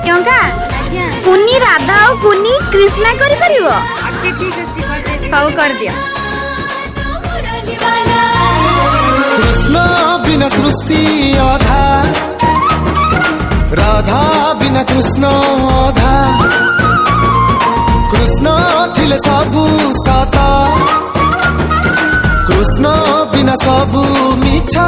प्रियंका कुनी राधा और कुनी कृष्णा करि परिबो हौ कर दिया। कृष्ण बिना सृष्टि अधा, राधा बिना कृष्ण अधा। कृष्ण थिले सबु सता, कृष्ण बिना सबु मिछा।